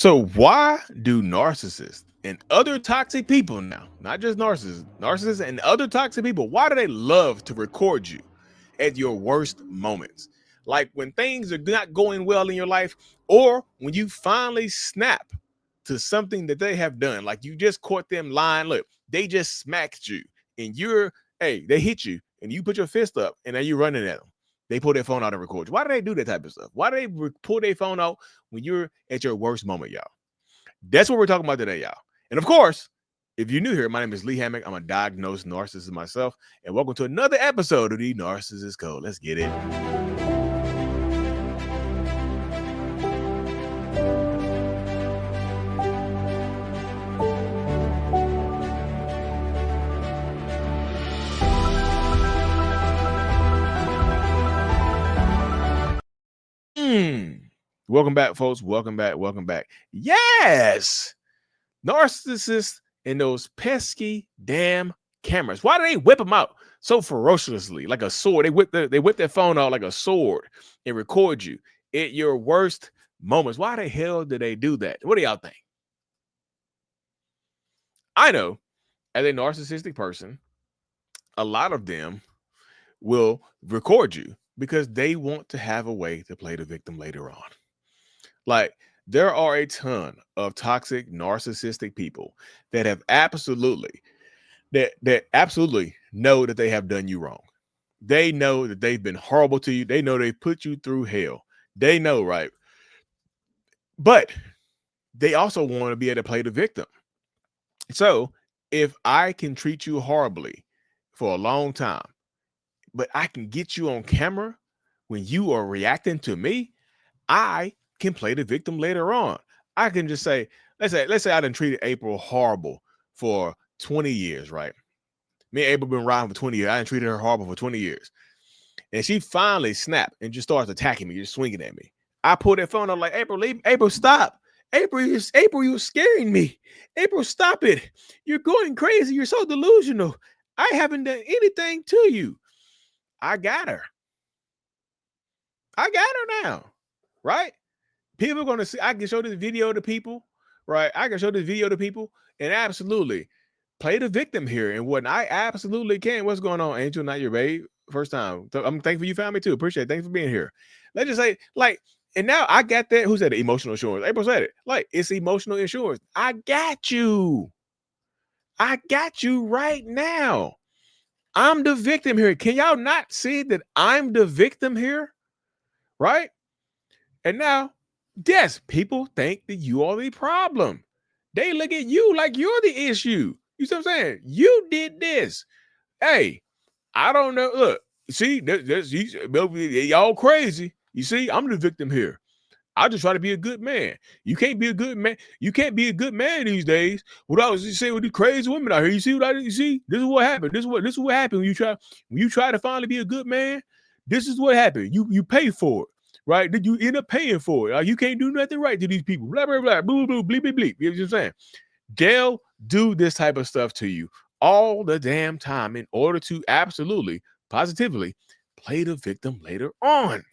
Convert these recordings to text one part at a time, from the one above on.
So why do narcissists and other toxic people now, not just narcissists and other toxic people, why do they love to record you at your worst moments? Like when things are not going well in your life, or when you finally snap to something that they have done, like you just caught them lying. Look, they just smacked you and they hit you and you put your fist up and now you're running at them. They pull their phone out and record you. Why do they do that type of stuff? Why do they pull their phone out when you're at your worst moment, y'all? That's what we're talking about today, y'all. And of course, if you're new here, my name is Lee Hammock. I'm a diagnosed narcissist myself, and welcome to another episode of the Narcissist Code. Let's get it. Welcome back, folks. Welcome back. Yes, narcissists and those pesky damn cameras. Why do they whip them out so ferociously, like a sword? They whip their phone out like a sword and record you at your worst moments. Why the hell do they do that? What do y'all think? I know, as a narcissistic person, a lot of them will record you because they want to have a way to play the victim later on. Like, there are a ton of toxic narcissistic people that have absolutely know that they have done you wrong. They know that they've been horrible to you. They know they put you through hell. They know, right? But they also want to be able to play the victim. So if I can treat you horribly for a long time, but I can get you on camera when you are reacting to me, I can play the victim later on. I can just say, let's say I done treated April horrible for 20 years, right? Me and April been riding for 20 years. I done treated her horrible for 20 years. And she finally snapped and just starts attacking me, just swinging at me. I pull that phone up like, April, stop. April, you're scaring me. April, stop it. You're going crazy. You're so delusional. I haven't done anything to you. I got her. Now, right? People are going to see, I can show this video to people, right? I can show this video to people and absolutely play the victim here. And what I absolutely can. What's going on, Angel? Not your babe. First time. I'm thankful you found me too. Appreciate it. Thanks for being here. Let's just say, like, and now I got that. Who said it? Emotional insurance. April said it. Like, it's emotional insurance. I got you. I got you right now. I'm the victim here. Can y'all not see that I'm the victim here? Right? And now, yes, people think that you are the problem. They look at you like you're the issue. You see what I'm saying? You did this. Hey, I don't know. Look, see, y'all crazy. You see, I'm the victim here. I just try to be a good man. You can't be a good man. You can't be a good man these days without saying with these crazy women out here. You see what you see? This is what happened. This is what happened when you try to finally be a good man. This is what happened. You pay for it. Right? Did you end up paying for it? You can't do nothing right to these people. Blah, blah, blah, blah, blah, bleep, bleep, bleep. You know what I'm saying? They'll do this type of stuff to you all the damn time in order to absolutely, positively play the victim later on.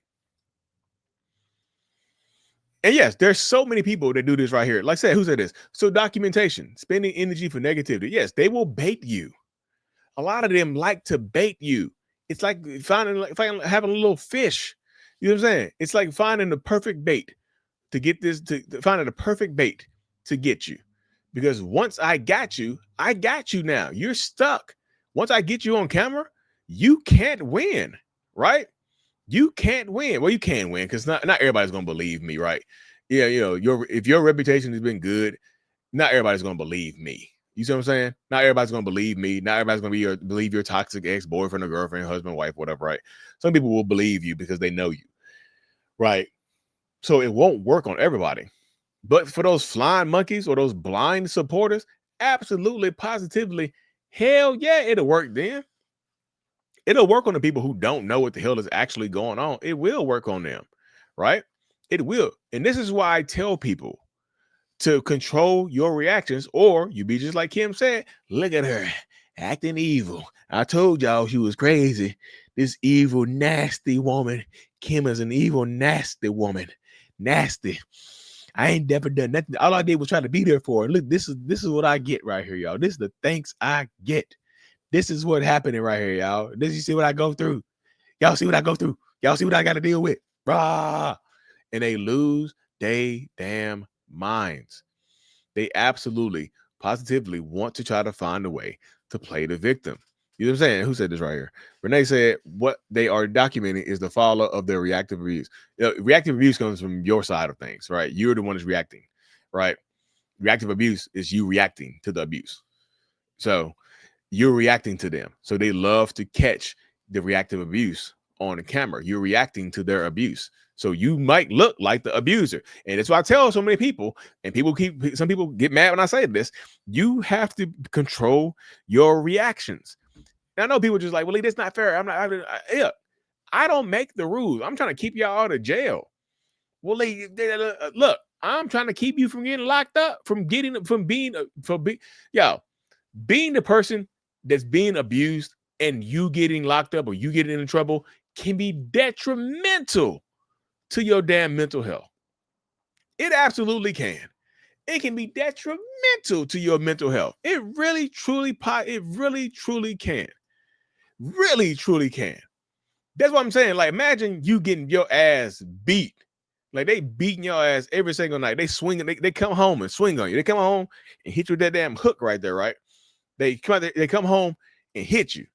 And yes, there's so many people that do this right here. Like I said, who said this? So documentation, spending energy for negativity. Yes, they will bait you. A lot of them like to bait you. It's like having a little fish. You know what I'm saying? It's like finding the perfect bait to get this, to finding the perfect bait to get you. Because once I got you now. You're stuck. Once I get you on camera, you can't win, right? You can't win. Well, you can win because not everybody's going to believe me, right? Yeah, if your reputation has been good, not everybody's going to believe me. You see what I'm saying? Not everybody's going to believe me. Not everybody's going to believe your toxic ex-boyfriend or girlfriend, husband, wife, whatever, right? Some people will believe you because they know you. Right. So it won't work on everybody. But for those flying monkeys or those blind supporters, absolutely, positively, hell yeah, it'll work then. It'll work on the people who don't know what the hell is actually going on. It will work on them, right? It will. And this is why I tell people to control your reactions, or you be just like Kim said, look at her acting evil. I told y'all she was crazy. This evil, nasty woman. Kim is an evil, nasty woman. Nasty. I ain't never done nothing. All I did was try to be there for her. Look, this is what I get right here, y'all. This is the thanks I get. This is what happening right here, y'all. This, you see what I go through. Y'all see what I go through. Y'all see what I got to deal with. Rah. And they lose they damn minds. They absolutely, positively want to try to find a way to play the victim. You know what I'm saying? Who said this right here? Renee said what they are documenting is the follow of their reactive abuse. Reactive abuse comes from your side of things, right? You're the one that's reacting, right? Reactive abuse is you reacting to the abuse. So you're reacting to them. So they love to catch the reactive abuse on the camera. You're reacting to their abuse. So you might look like the abuser. And that's why I tell so many people, and some people get mad when I say this, you have to control your reactions. And I know people just like, well, Lee, that's not fair. I don't make the rules. I'm trying to keep y'all out of jail. Well, Lee, look, I'm trying to keep you from getting locked up, being the person that's being abused and you getting locked up or you getting in trouble can be detrimental to your damn mental health. It absolutely can. It can be detrimental to your mental health. It really, truly can. Really, truly can. That's what I'm saying. Like, imagine you getting your ass beat. Like, they beating your ass every single night. They swinging. They come home and swing on you. They come home and hit you with that damn hook right there, right? They come home and hit you.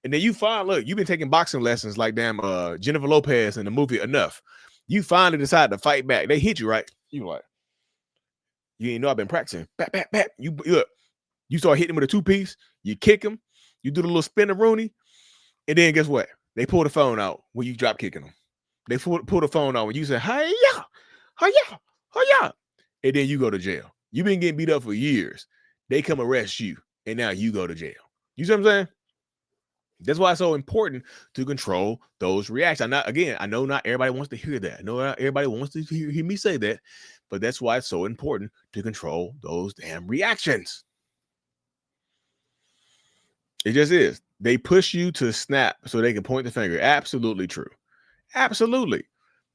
And then you find, look, you've been taking boxing lessons like damn Jennifer Lopez in the movie Enough. You finally decide to fight back. They hit you, right? You like, you ain't know I've been practicing. Bat, bat, bat. You start hitting with a 2-piece. You kick them. You do the little spin-a-rooney. And then guess what? They pull the phone out when you drop kicking them. They pull the phone out when you say, hi-ya, hi-ya, hi-ya. And then you go to jail. You've been getting beat up for years. They come arrest you. And now you go to jail. You see what I'm saying? That's why it's so important to control those reactions. I know not everybody wants to hear that. I know not everybody wants to hear me say that, but that's why it's so important to control those damn reactions. It just is. They push you to snap so they can point the finger. Absolutely true. Absolutely.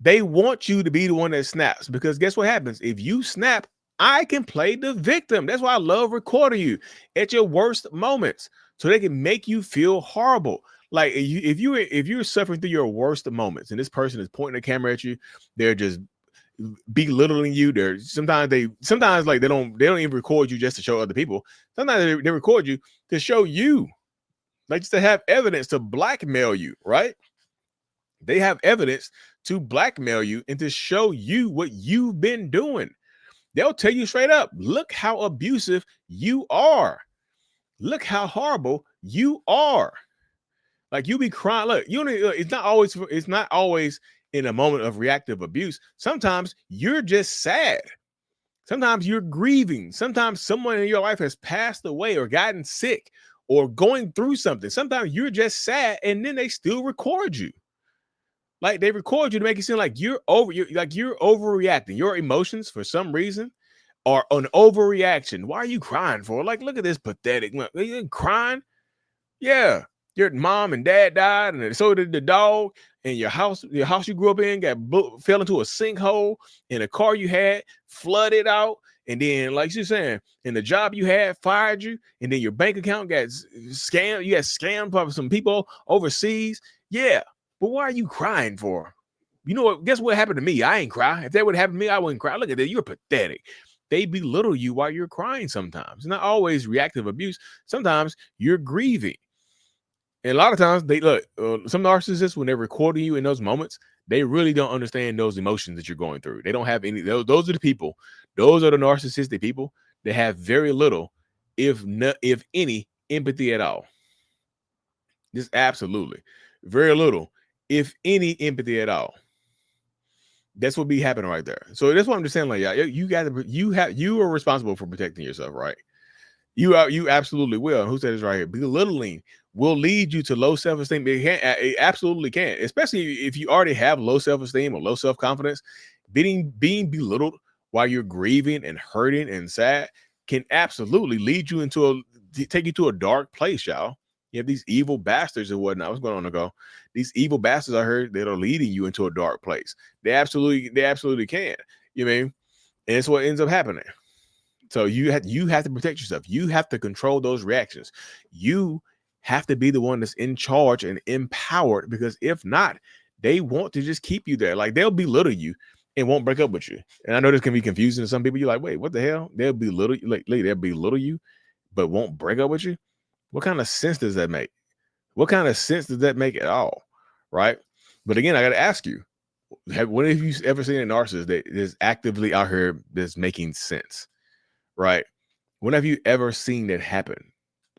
They want you to be the one that snaps because guess what happens? If you snap, I can play the victim. That's why I love recording you at your worst moments so they can make you feel horrible. Like if you're suffering through your worst moments and this person is pointing the camera at you, they're just belittling you. Sometimes like they don't even record you just to show other people. Sometimes they record you to show you, like just to have evidence to blackmail you, right? They have evidence to blackmail you and to show you what you've been doing. They'll tell you straight up, look how abusive you are. Look how horrible you are. Like you be crying. Look, it's not always in a moment of reactive abuse. Sometimes you're just sad. Sometimes you're grieving. Sometimes someone in your life has passed away or gotten sick or going through something. Sometimes you're just sad and then they still record you. Like they record you to make it seem like you're overreacting. Your emotions, for some reason, are an overreaction. Why are you crying for? Like, look at this pathetic. You crying? Yeah, your mom and dad died, and so did the dog. And your house you grew up in fell into a sinkhole, and the car you had flooded out. And then, like you're saying, and the job you had fired you, and then your bank account got scammed. You got scammed by some people overseas. Yeah. But why are you crying for? You know what? Guess what happened to me? I ain't cry. If that would happen to me, I wouldn't cry. Look at that. You're pathetic. They belittle you while you're crying sometimes. It's not always reactive abuse. Sometimes you're grieving. And a lot of times, some narcissists, when they're recording you in those moments, they really don't understand those emotions that you're going through. They don't have any. Those are the people. Those are the narcissistic people that have very little, if any, empathy at all. Just absolutely. Very little, if any, empathy at all. That's what be happening right there. So that's what I'm just saying. Like, you are responsible for protecting yourself, right? You absolutely will. Who said this right here? Belittling will lead you to low self-esteem. It absolutely can, especially if you already have low self-esteem or low self-confidence. Being belittled while you're grieving and hurting and sad can absolutely take you to a dark place, y'all. You have these evil bastards and whatnot. What's going on, Nicole? These evil bastards, I heard, that are leading you into a dark place. They absolutely can. You know what I mean? And it's what ends up happening. So you have to protect yourself. You have to control those reactions. You have to be the one that's in charge and empowered, because if not, they want to just keep you there. Like, they'll belittle you and won't break up with you. And I know this can be confusing to some people. You're like, wait, what the hell? They'll belittle you, they'll belittle you, but won't break up with you. What kind of sense does that make? What kind of sense does that make at all? Right? But again, I got to ask you, when have you ever seen a narcissist that is actively out here that's making sense? Right? When have you ever seen that happen?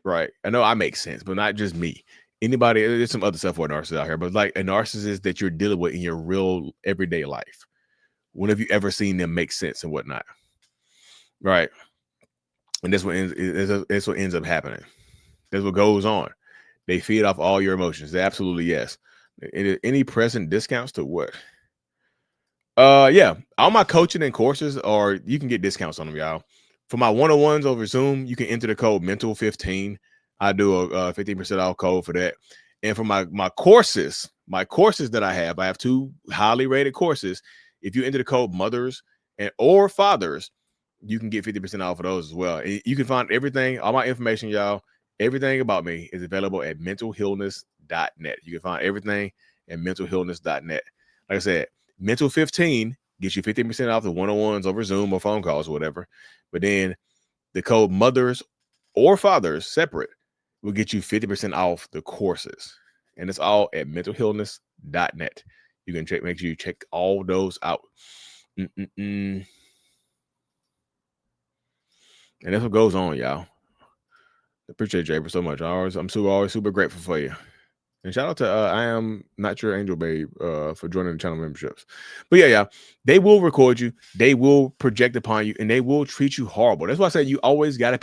Right? I know I make sense, but not just me. Anybody, there's some other stuff for a narcissist out here, but like a narcissist that you're dealing with in your real everyday life. When have you ever seen them make sense and whatnot? Right? And that's what ends up happening. That's what goes on. They feed off all your emotions. Absolutely, yes. Any present discounts to what? Yeah, all my coaching and courses are, you can get discounts on them, y'all. For my one-on-ones over Zoom, you can enter the code mental15. I do a 15% off code for that. And for my courses that I have 2 highly rated courses. If you enter the code mothers or fathers, you can get 50% off of those as well. And you can find everything, all my information, y'all. Everything about me is available at mentalhealness.net. You can find everything at mentalhealness.net. Like I said, Mental 15 gets you 15% off the one-on-ones over Zoom or phone calls or whatever. But then the code mothers or fathers separate will get you 50% off the courses. And it's all at mentalhealness.net. You can make sure you check all those out. And that's what goes on, y'all. Appreciate you, April, so much. I'm always super grateful for you. And shout out to I am not your angel babe for joining the channel memberships. But yeah, they will record you, they will project upon you, and they will treat you horrible. That's why I said you always got to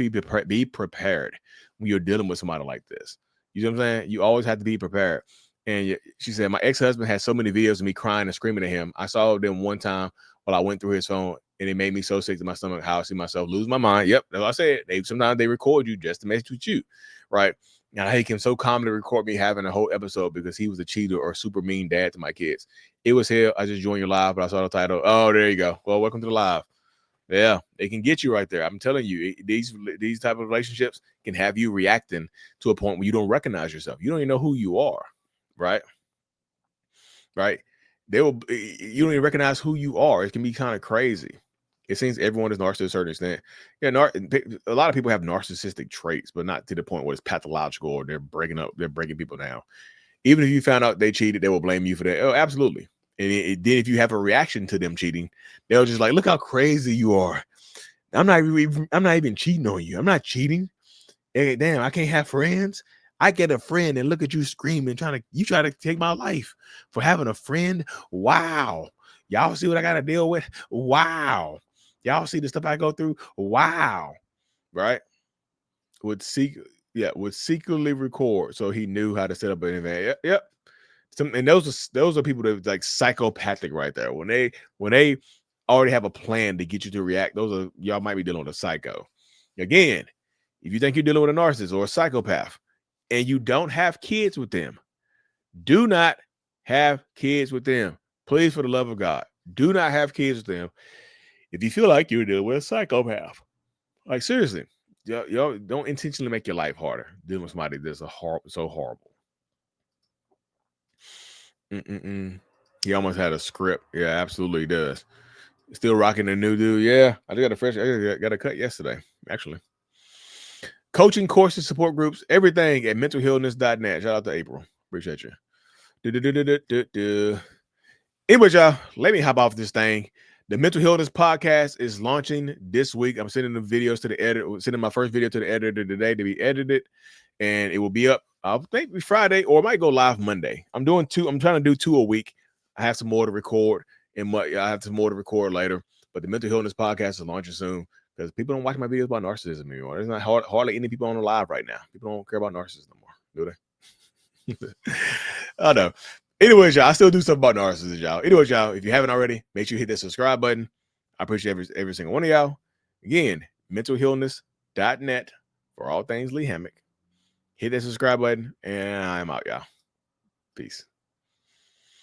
be prepared when you're dealing with somebody like this. You know what I'm saying? You always have to be prepared. And she said, my ex-husband had so many videos of me crying and screaming at him. I saw them one time while I went through his phone, and it made me so sick to my stomach how I see myself lose my mind. Yep, that's what I said. Sometimes they record you just to mess with you, right? And he can so calmly record me having a whole episode because he was a cheater or super mean dad to my kids. It was hell. I just joined your live, but I saw the title. Oh, there you go. Well, welcome to the live. Yeah, they can get you right there. I'm telling you, these type of relationships can have you reacting to a point where you don't recognize yourself. You don't even know who you are, right? Right? You don't even recognize who you are. It can be kind of crazy. It seems everyone is narcissistic to a certain extent. Yeah, a lot of people have narcissistic traits, but not to the point where it's pathological or they're breaking people down. Even if you found out they cheated, they will blame you for that. Oh, absolutely. And then if you have a reaction to them cheating, they'll just like, look how crazy you are. I'm not even cheating on you. I'm not cheating. Hey, damn, I can't have friends. I get a friend and look at you screaming, try to take my life for having a friend. Wow. Y'all see what I got to deal with? Wow. Y'all see the stuff I go through? Wow. Right? Would secretly record so he knew how to set up an event. Yep. And those are people that are like psychopathic right there. When they already have a plan to get you to react, y'all might be dealing with a psycho. Again, if you think you're dealing with a narcissist or a psychopath and you don't have kids with them, do not have kids with them. Please, for the love of God, do not have kids with them if you feel like you're dealing with a psychopath. Like, seriously, y'all don't intentionally make your life harder dealing with somebody that's so horrible. He almost had a script. Yeah, absolutely does. Still rocking the new dude. Yeah, I got a cut yesterday, actually. Coaching courses, support groups, everything at mentalhealness.net. Shout out to April. Appreciate you. Anyway, y'all, let me hop off this thing. The Mental Healness Podcast is launching this week. I'm sending the videos to the editor, sending my first video to the editor today to be edited, and it will be up, I think, Friday, or it might go live Monday. I'm trying to do 2 a week. I have some more to record, and I have some more to record later. But the Mental Healness Podcast is launching soon because people don't watch my videos about narcissism anymore. There's not hardly any people on the live right now. People don't care about narcissism no more, do they? I know. Anyways, y'all, I still do stuff about narcissists, y'all. Anyways, y'all, if you haven't already, make sure you hit that subscribe button. I appreciate every single one of y'all. Again, mentalhealness.net for all things Lee Hammock. Hit that subscribe button, and I'm out, y'all. Peace.